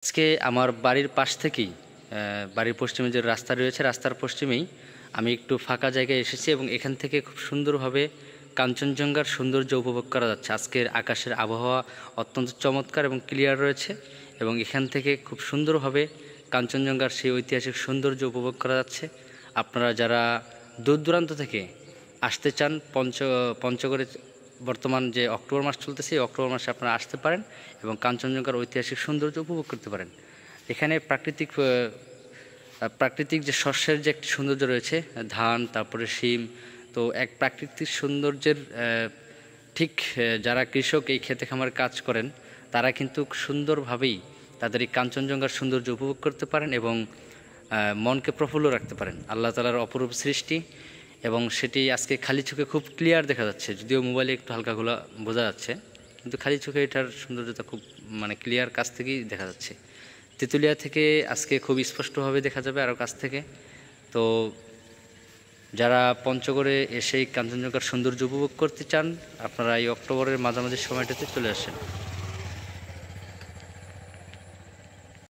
আজকে আমার বাড়ির পাশ থেকেই বাড়ির পশ্চিমে যে রাস্তা রয়েছে রাস্তার পশ্চিমেই আমি একটু ফাঁকা জায়গায় এসেছি এবং এখান থেকে খুব সুন্দরভাবে কাঞ্চনজঙ্ঘার সৌন্দর্য উপভোগ করা যাচ্ছে। আজকের আকাশের আবহাওয়া অত্যন্ত চমৎকার এবং ক্লিয়ার রয়েছে এবং এখান থেকে খুব সুন্দরভাবে কাঞ্চনজঙ্ঘার সেই ঐতিহাসিক সৌন্দর্য উপভোগ করা যাচ্ছে। আপনারা যারা দূর দূরান্ত থেকে আসতে চান পঞ্চগড়ে বর্তমান যে অক্টোবর মাস চলতেছে এই অক্টোবর মাসে আপনারা আসতে পারেন এবং কাঞ্চনজঙ্ঘার ঐতিহাসিক সৌন্দর্য উপভোগ করতে পারেন। এখানে প্রাকৃতিক যে শস্যের যে একটি সৌন্দর্য রয়েছে, ধান, তারপরে শিম, তো এক প্রাকৃতিক সৌন্দর্যের ঠিক যারা কৃষক এই খেতে খামার কাজ করেন তারা কিন্তু সুন্দরভাবেই তাদের এই কাঞ্চনজঙ্ঘার সৌন্দর্য উপভোগ করতে পারেন এবং মনকে প্রফুল্ল রাখতে পারেন। আল্লাহ তাআলার অপরূপ সৃষ্টি এবং সেটি আজকে খালি চোখে খুব ক্লিয়ার দেখা যাচ্ছে, যদিও মোবাইলে একটু হালকা ঘোলা বোঝা যাচ্ছে, কিন্তু খালি চোখে এটার সৌন্দর্যতা খুব ক্লিয়ার কাছ থেকেই দেখা যাচ্ছে। তেঁতুলিয়া থেকে আজকে খুব স্পষ্টভাবে দেখা যাবে আরও কাছ থেকে। তো যারা পঞ্চগড়ে এসে কাঞ্চনজঙ্ঘার সৌন্দর্য উপভোগ করতে চান আপনারা এই অক্টোবরের মাঝামাঝি সময়টাতে চলে আসেন।